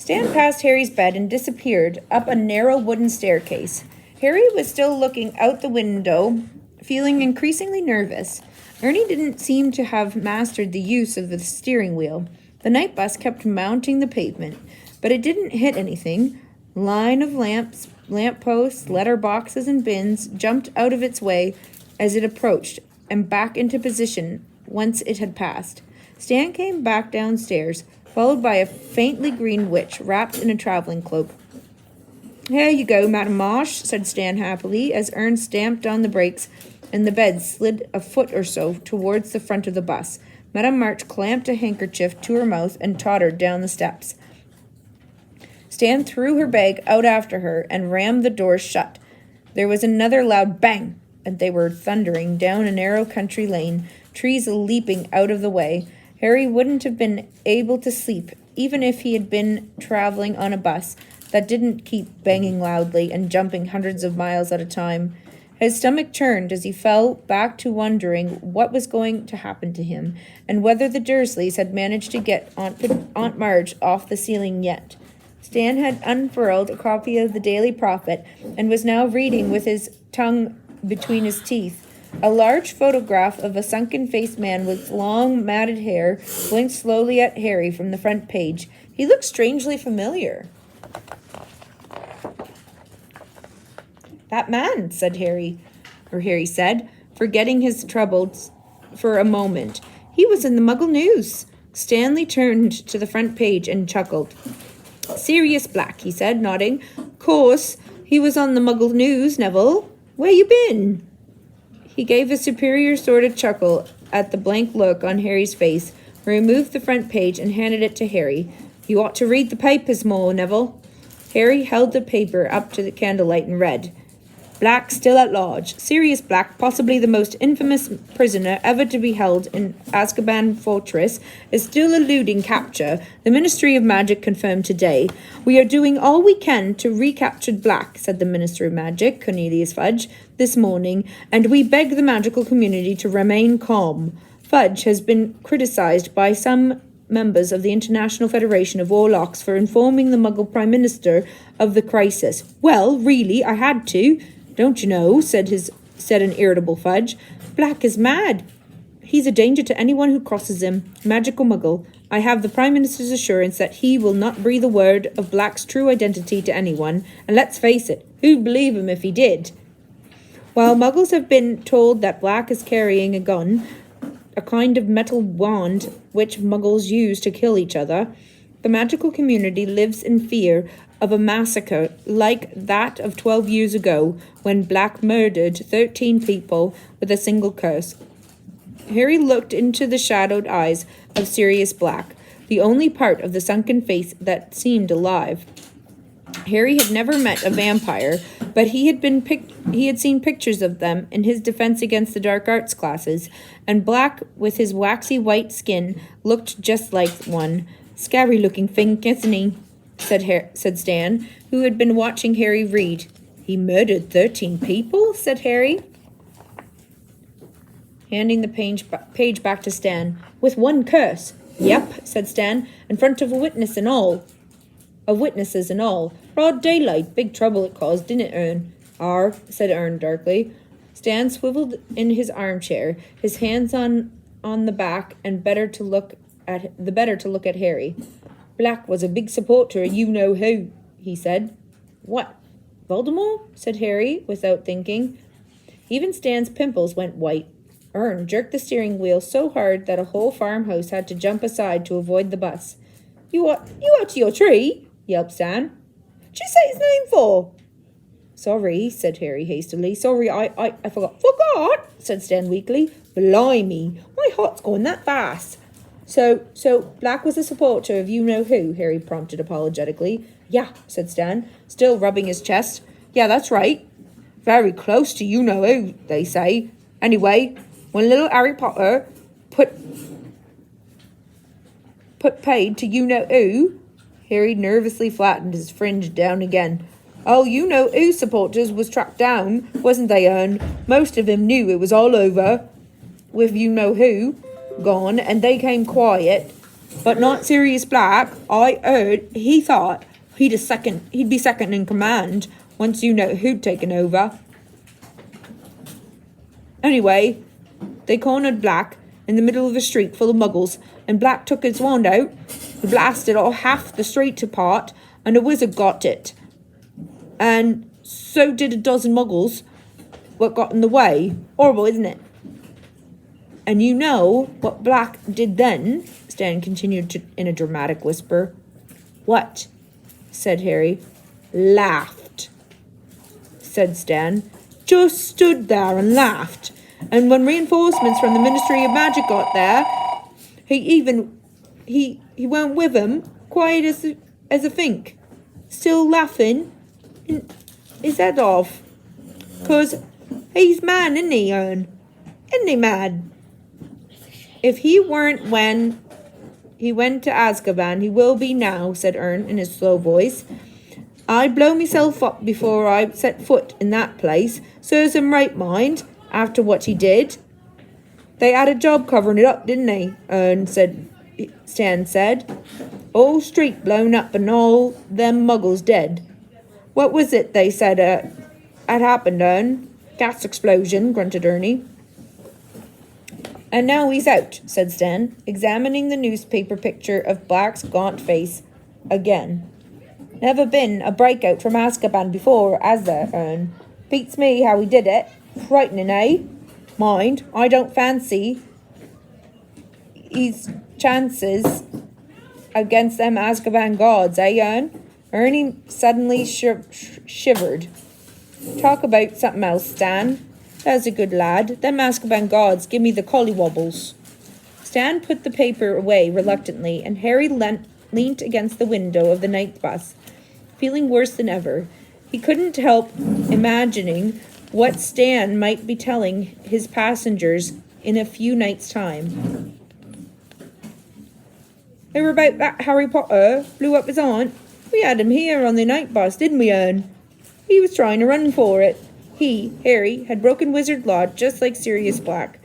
Stan passed Harry's bed and disappeared up a narrow wooden staircase. Harry was still looking out the window, feeling increasingly nervous. Ernie didn't seem to have mastered the use of the steering wheel. The night bus kept mounting the pavement, but it didn't hit anything. Line of lamp posts, letter boxes, and bins jumped out of its way as it approached and back into position once it had passed. Stan came back downstairs, followed by a faintly green witch wrapped in a traveling cloak. "Here you go, Madam Marsh," said Stan happily, as Ern stamped on the brakes and the bed slid a foot or so towards the front of the bus. Madame March clamped a handkerchief to her mouth and tottered down the steps. Stan threw her bag out after her and rammed the doors shut. There was another loud bang, and they were thundering down a narrow country lane, trees leaping out of the way. Harry wouldn't have been able to sleep, even if he had been traveling on a bus that didn't keep banging loudly and jumping hundreds of miles at a time. His stomach churned as he fell back to wondering what was going to happen to him, and whether the Dursleys had managed to get Aunt Marge off the ceiling yet. Stan had unfurled a copy of the Daily Prophet and was now reading with his tongue between his teeth. A large photograph of a sunken-faced man with long, matted hair blinked slowly at Harry from the front page. He looked strangely familiar. "That man," said Harry said, forgetting his troubles for a moment. "He was in the Muggle News." Stanley turned to the front page and chuckled. "Sirius Black," he said, nodding. "Course, he was on the Muggle News, Neville. Where you been?" He gave a superior sort of chuckle at the blank look on Harry's face, removed the front page and handed it to Harry. "You ought to read the papers more, Neville." Harry held the paper up to the candlelight and read, "Black still at large. Sirius Black, possibly the most infamous prisoner ever to be held in Azkaban Fortress, is still eluding capture. The Ministry of Magic confirmed today. We are doing all we can to recapture Black," said the Minister of Magic, Cornelius Fudge, "this morning, and we beg the magical community to remain calm." Fudge has been criticized by some members of the International Federation of Warlocks for informing the Muggle Prime Minister of the crisis. "Well, really, I had to. Don't you know," said an irritable Fudge. "Black is mad. He's a danger to anyone who crosses him. Magical Muggle. I have the Prime Minister's assurance that he will not breathe a word of Black's true identity to anyone, and let's face it, who'd believe him if he did? While Muggles have been told that Black is carrying a gun, a kind of metal wand which Muggles use to kill each other, the magical community lives in fear of a massacre like that of 12 years ago when Black murdered 13 people with a single curse." Harry looked into the shadowed eyes of Sirius Black, the only part of the sunken face that seemed alive. Harry had never met a vampire, but he had seen pictures of them in his Defense Against the Dark Arts classes, and Black, with his waxy white skin, looked just like one. "Scary-looking thing, isn't he?" said Stan, who had been watching Harry read. "He murdered 13 people?" said Harry, handing the page back to Stan. "With one curse." "Yep," said Stan, "in front of witnesses and all. Broad daylight, big trouble it caused, didn't it, Ern?" "Ar," said Ern darkly. Stan swiveled in his armchair, his hands on the back, and the better to look at Harry. "Black was a big supporter of you-know-who," he said. "What, Voldemort?" said Harry, without thinking. Even Stan's pimples went white. Ern jerked the steering wheel so hard that a whole farmhouse had to jump aside to avoid the bus. You out to your tree?" yelped Stan. "What'd you say his name for?" "Sorry," said Harry hastily. "Sorry, I forgot." "Forgot?" said Stan weakly. "Blimey, my heart's going that fast." So Black was a supporter of you-know-who, Harry prompted apologetically. "Yeah," said Stan, still rubbing his chest. "Yeah, that's right. Very close to you-know-who, they say. Anyway, when little Harry Potter put paid to you-know-who," Harry nervously flattened his fringe down again. "All you-know-who supporters was tracked down, wasn't they, Ern? Most of them knew it was all over with you-know-who gone, and they came quiet. But not Sirius Black. I heard he thought he'd be second in command once you know who'd taken over. Anyway, they cornered Black in the middle of a street full of muggles, and Black took his wand out, he blasted all half the street apart, and a wizard got it. And so did a dozen muggles what got in the way. Horrible, isn't it? And you know what Black did then? Stan continued in a dramatic whisper. What? Said Harry. Laughed, said Stan. Just stood there and laughed. And when reinforcements from the Ministry of Magic got there, he went with them, quiet as a fink, still laughing his head off. 'Cause he's mad, isn't he, Ern? Isn't he mad? If he weren't when he went to Azkaban, he will be now, said Ern in his slow voice. I'd blow myself up before I set foot in that place. Serves him right mind, after what he did. They had a job covering it up, didn't they? Stan said. All street blown up and all them muggles dead. What was it they said had happened, Ern? Gas explosion, grunted Ernie. And now he's out, said Stan, examining the newspaper picture of Black's gaunt face again. Never been a breakout from Azkaban before, has there, Ern? Beats me how he did it. Frightening, eh? Mind, I don't fancy his chances against them Azkaban guards, eh, Ern? Ernie suddenly shivered. Talk about something else, Stan. That's a good lad. Them Azkaban guards give me the collywobbles. Stan put the paper away reluctantly, and Harry leant against the window of the night bus, feeling worse than ever. He couldn't help imagining what Stan might be telling his passengers in a few nights' time. They were about that Harry Potter blew up his aunt. We had him here on the night bus, didn't we, Ern? He was trying to run for it. He, Harry, had broken wizard law just like Sirius Black.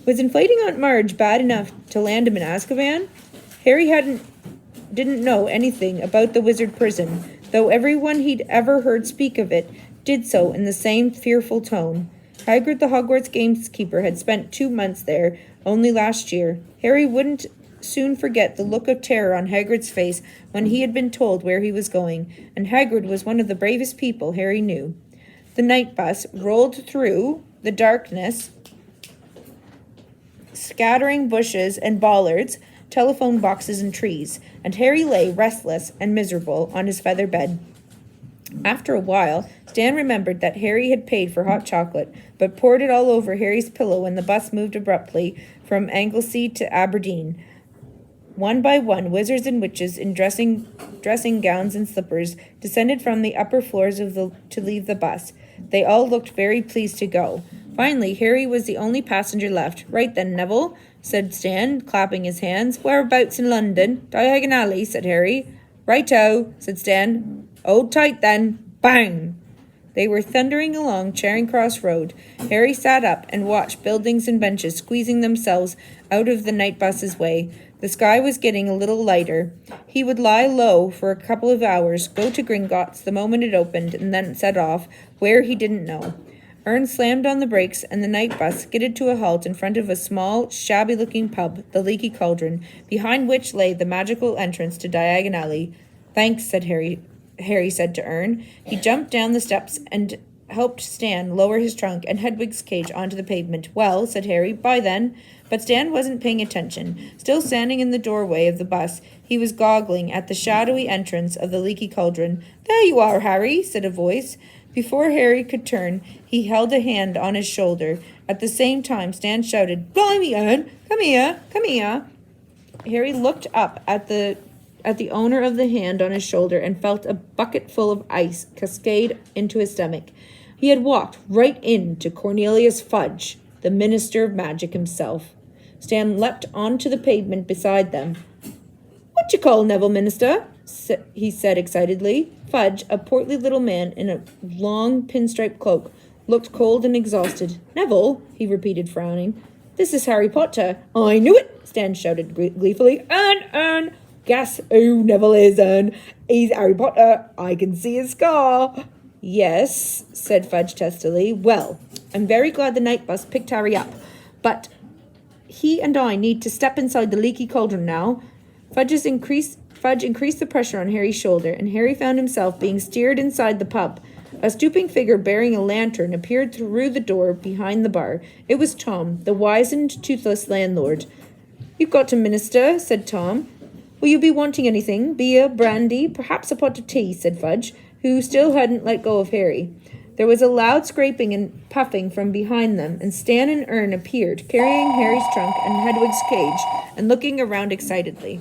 Was inflating Aunt Marge bad enough to land him in Azkaban? Harry didn't know anything about the wizard prison, though everyone he'd ever heard speak of it did so in the same fearful tone. Hagrid the Hogwarts gamekeeper had spent 2 months there only last year. Harry wouldn't soon forget the look of terror on Hagrid's face when he had been told where he was going, and Hagrid was one of the bravest people Harry knew. The night bus rolled through the darkness, scattering bushes and bollards, telephone boxes and trees, and Harry lay restless and miserable on his feather bed. After a while, Stan remembered that Harry had paid for hot chocolate, but poured it all over Harry's pillow when the bus moved abruptly from Anglesey to Aberdeen. One by one, wizards and witches in dressing gowns and slippers descended from the upper floors to leave the bus. They all looked very pleased to go. Finally, Harry was the only passenger left. Right then, Neville, said Stan, clapping his hands. Whereabouts in London? Diagon Alley, said Harry. Righto, said Stan. Hold tight then. Bang! They were thundering along Charing Cross Road. Harry sat up and watched buildings and benches squeezing themselves out of the night bus's way. The sky was getting a little lighter. He would lie low for a couple of hours, go to Gringotts the moment it opened, and then set off, where he didn't know. Ern slammed on the brakes, and the night bus skidded to a halt in front of a small, shabby-looking pub, the Leaky Cauldron, behind which lay the magical entrance to Diagon Alley. Thanks, said Harry said to Ern. He jumped down the steps and helped Stan lower his trunk and Hedwig's cage onto the pavement. Well, said Harry, bye then. But Stan wasn't paying attention. Still standing in the doorway of the bus, he was goggling at the shadowy entrance of the Leaky Cauldron. There you are, Harry, said a voice. Before Harry could turn, he held a hand on his shoulder. At the same time, Stan shouted, Blimey, Ern, come here, come here. Harry looked up at the owner of the hand on his shoulder and felt a bucket full of ice cascade into his stomach. He had walked right into Cornelius Fudge, the Minister of Magic himself. Stan leapt onto the pavement beside them. What you call Neville, Minister? He said excitedly. Fudge, a portly little man in a long pinstripe cloak, looked cold and exhausted. Neville, he repeated, frowning. This is Harry Potter. I knew it, Stan shouted gleefully. Ern! Gas, oh, Neville is Ern. He's Harry Potter. I can see his scar. Yes, said Fudge testily. Well, I'm very glad the night bus picked Harry up, but he and I need to step inside the leaky cauldron now. Fudge increased the pressure on Harry's shoulder, and Harry found himself being steered inside the pub. A stooping figure bearing a lantern appeared through the door behind the bar. It was Tom, the wizened, toothless landlord. You've got to minister, said Tom. Will you be wanting anything? Beer, brandy, perhaps a pot of tea, said Fudge, who still hadn't let go of Harry. There was a loud scraping and puffing from behind them, and Stan and Ern appeared, carrying Harry's trunk and Hedwig's cage, and looking around excitedly.